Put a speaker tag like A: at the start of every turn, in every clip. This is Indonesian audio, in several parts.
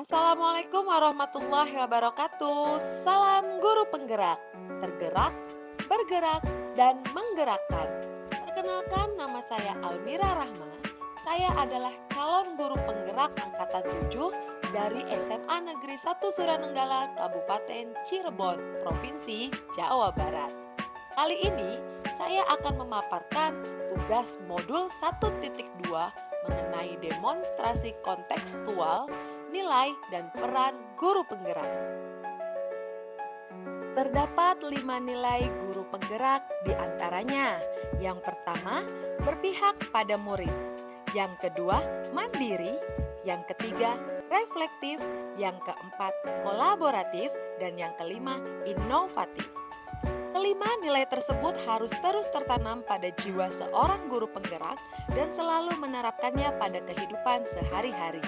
A: Assalamualaikum warahmatullahi wabarakatuh. Salam guru penggerak, tergerak, bergerak, dan menggerakkan. Perkenalkan, nama saya Almira Rahma. Saya adalah calon guru penggerak angkatan 7 dari SMA Negeri 1 Suranenggala, Kabupaten Cirebon, Provinsi Jawa Barat. Kali ini saya akan memaparkan tugas modul 1.2 mengenai demonstrasi kontekstual, nilai, dan peran guru penggerak. Terdapat 5 nilai guru penggerak di antaranya. Yang pertama, berpihak pada murid. Yang kedua, mandiri. Yang ketiga, reflektif. Yang keempat, kolaboratif. Dan yang kelima, inovatif. Kelima nilai tersebut harus terus tertanam pada jiwa seorang guru penggerak dan selalu menerapkannya pada kehidupan sehari-hari.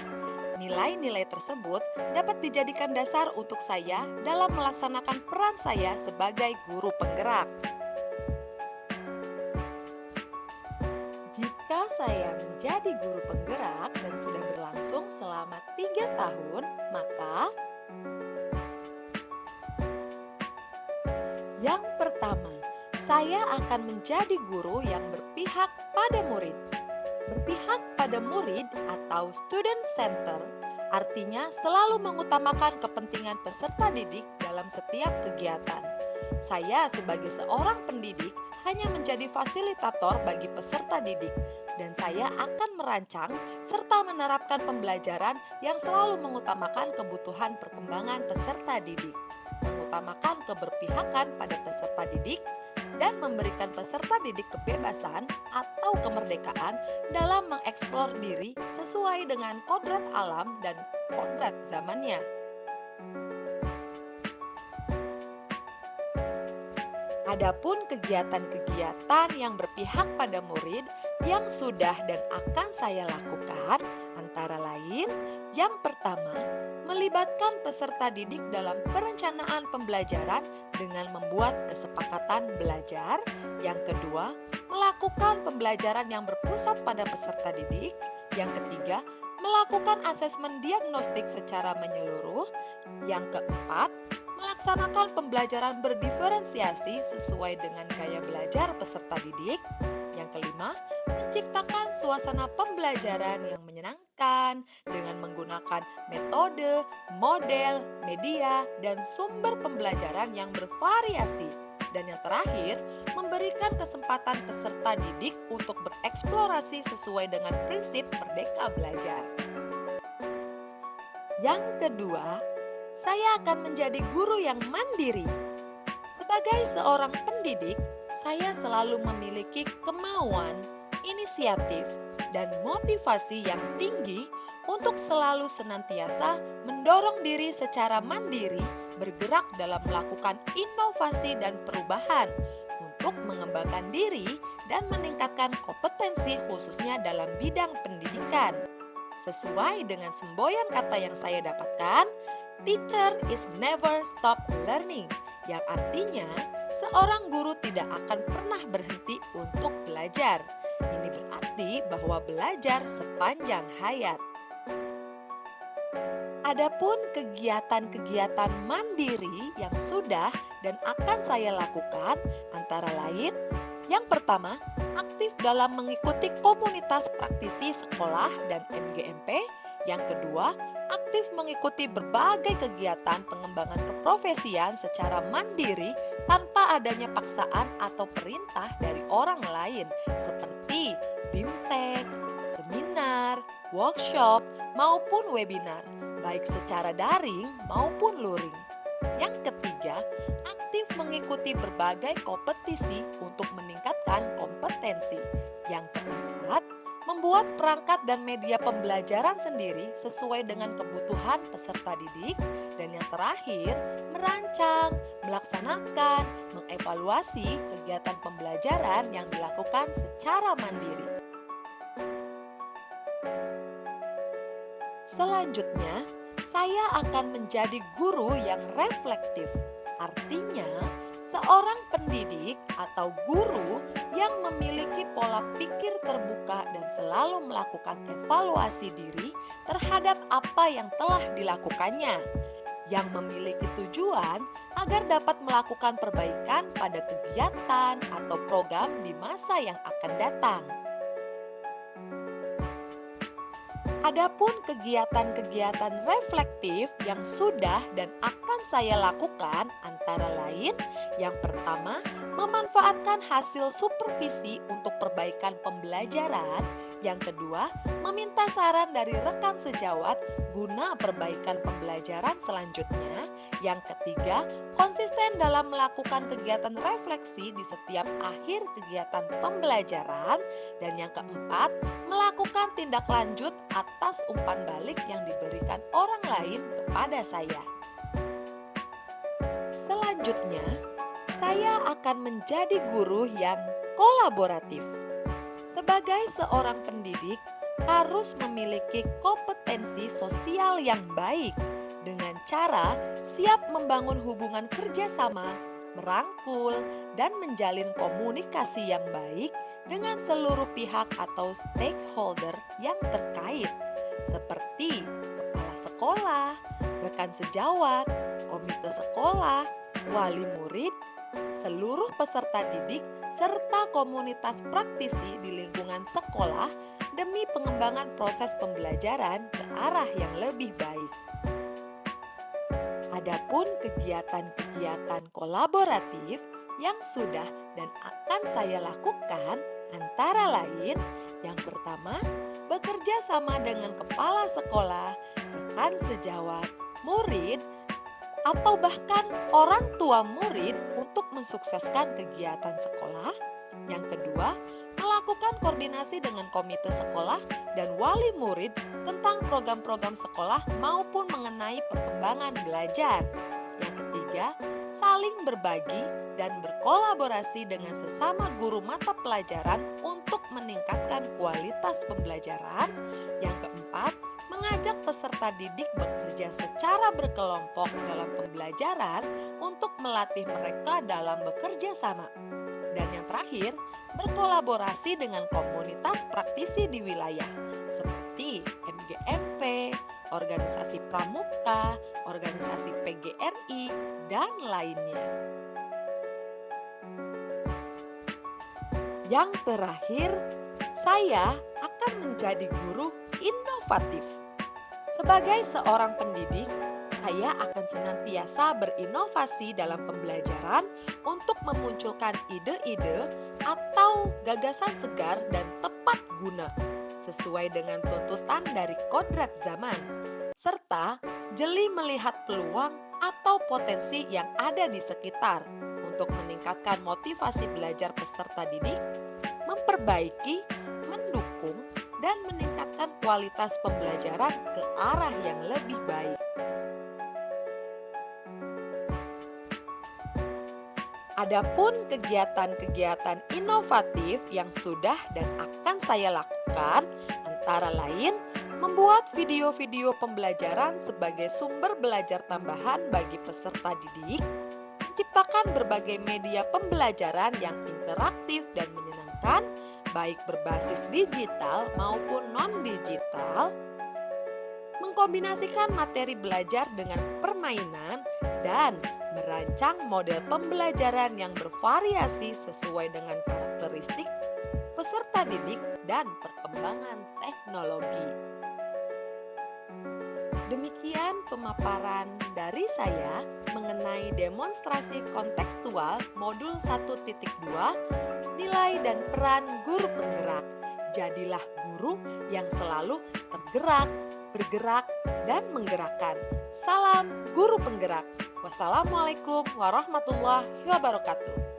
A: Nilai-nilai tersebut dapat dijadikan dasar untuk saya dalam melaksanakan peran saya sebagai guru penggerak. Jika saya menjadi guru penggerak dan sudah berlangsung selama 3 tahun, maka yang pertama, saya akan menjadi guru yang berpihak pada murid. Berpihak pada murid atau student center artinya selalu mengutamakan kepentingan peserta didik dalam setiap kegiatan. Saya sebagai seorang pendidik hanya menjadi fasilitator bagi peserta didik dan saya akan merancang serta menerapkan pembelajaran yang selalu mengutamakan kebutuhan perkembangan peserta didik, mengutamakan keberpihakan pada peserta didik, dan memberikan peserta didik kebebasan atau kemerdekaan dalam mengeksplor diri sesuai dengan kodrat alam dan kodrat zamannya. Adapun kegiatan-kegiatan yang berpihak pada murid yang sudah dan akan saya lakukan antara lain, yang pertama, melibatkan peserta didik dalam perencanaan pembelajaran dengan membuat kesepakatan belajar. Yang kedua, melakukan pembelajaran yang berpusat pada peserta didik. Yang ketiga, melakukan asesmen diagnostik secara menyeluruh. Yang keempat, melaksanakan pembelajaran berdiferensiasi sesuai dengan gaya belajar peserta didik. Yang kelima, menciptakan suasana pembelajaran yang menyenangkan dengan menggunakan metode, model, media, dan sumber pembelajaran yang bervariasi. Dan yang terakhir, memberikan kesempatan peserta didik untuk bereksplorasi sesuai dengan prinsip merdeka belajar. Yang kedua, saya akan menjadi guru yang mandiri. Sebagai seorang pendidik, saya selalu memiliki kemauan, inisiatif, dan motivasi yang tinggi untuk selalu senantiasa mendorong diri secara mandiri bergerak dalam melakukan inovasi dan perubahan untuk mengembangkan diri dan meningkatkan kompetensi khususnya dalam bidang pendidikan. Sesuai dengan semboyan kata yang saya dapatkan, teacher is never stop learning, yang artinya seorang guru tidak akan pernah berhenti untuk belajar. Ini berarti bahwa belajar sepanjang hayat. Adapun kegiatan-kegiatan mandiri yang sudah dan akan saya lakukan antara lain, yang pertama, aktif dalam mengikuti komunitas praktisi sekolah dan MGMP. Yang kedua, aktif mengikuti berbagai kegiatan pengembangan keprofesian secara mandiri tanpa adanya paksaan atau perintah dari orang lain seperti BIMTEK, seminar, workshop, maupun webinar, baik secara daring maupun luring. Yang ketiga, aktif mengikuti berbagai kompetisi untuk meningkatkan kompetensi. Yang keempat, membuat perangkat dan media pembelajaran sendiri sesuai dengan kebutuhan peserta didik. Dan yang terakhir, merancang, melaksanakan, mengevaluasi kegiatan pembelajaran yang dilakukan secara mandiri. Selanjutnya, saya akan menjadi guru yang reflektif. Artinya, Seorang pendidik atau guru yang memiliki pola pikir terbuka dan selalu melakukan evaluasi diri terhadap apa yang telah dilakukannya, yang memiliki tujuan agar dapat melakukan perbaikan pada kegiatan atau program di masa yang akan datang. Adapun kegiatan-kegiatan reflektif yang sudah dan akan saya lakukan antara lain, yang pertama, memanfaatkan hasil supervisi untuk perbaikan pembelajaran. Yang kedua, meminta saran dari rekan sejawat guna perbaikan pembelajaran selanjutnya. Yang ketiga, konsisten dalam melakukan kegiatan refleksi di setiap akhir kegiatan pembelajaran. Dan yang keempat, melakukan tindak lanjut atas umpan balik yang diberikan orang lain kepada saya. Selanjutnya, saya akan menjadi guru yang kolaboratif. Sebagai seorang pendidik, harus memiliki kompetensi sosial yang baik dengan cara siap membangun hubungan kerjasama, merangkul, dan menjalin komunikasi yang baik dengan seluruh pihak atau stakeholder yang terkait, seperti kepala sekolah, rekan sejawat, komite sekolah, wali murid, seluruh peserta didik, serta komunitas praktisi di lingkungan sekolah demi pengembangan proses pembelajaran ke arah yang lebih baik. Adapun kegiatan-kegiatan kolaboratif yang sudah dan akan saya lakukan antara lain, yang pertama, bekerja sama dengan kepala sekolah, rekan sejawat, murid, atau bahkan orang tua murid untuk mensukseskan kegiatan sekolah. Yang kedua, melakukan koordinasi dengan komite sekolah dan wali murid tentang program-program sekolah maupun mengenai perkembangan belajar. Yang ketiga, saling berbagi dan berkolaborasi dengan sesama guru mata pelajaran untuk meningkatkan kualitas pembelajaran. Yang keempat, mengajak peserta didik bekerja secara berkelompok dalam pembelajaran untuk melatih mereka dalam bekerja sama. Dan yang terakhir, berkolaborasi dengan komunitas praktisi di wilayah seperti MGMP, organisasi pramuka, organisasi PGRI, dan lainnya. Yang terakhir, saya akan menjadi guru inovatif. Sebagai seorang pendidik, saya akan senantiasa berinovasi dalam pembelajaran untuk memunculkan ide-ide atau gagasan segar dan tepat guna sesuai dengan tuntutan dari kodrat zaman, serta jeli melihat peluang atau potensi yang ada di sekitar untuk meningkatkan motivasi belajar peserta didik, memperbaiki, mendukung, dan meningkatkan kualitas pembelajaran ke arah yang lebih baik. Adapun kegiatan-kegiatan inovatif yang sudah dan akan saya lakukan antara lain membuat video-video pembelajaran sebagai sumber belajar tambahan bagi peserta didik, menciptakan berbagai media pembelajaran yang interaktif dan menyenangkan, baik berbasis digital maupun non-digital, mengkombinasikan materi belajar dengan permainan, dan merancang model pembelajaran yang bervariasi sesuai dengan karakteristik peserta didik dan perkembangan teknologi. Demikian pemaparan dari saya mengenai demonstrasi kontekstual modul 1.2, nilai dan peran guru penggerak. Jadilah guru yang selalu tergerak, bergerak, dan menggerakkan. Salam guru penggerak. Wassalamualaikum warahmatullahi wabarakatuh.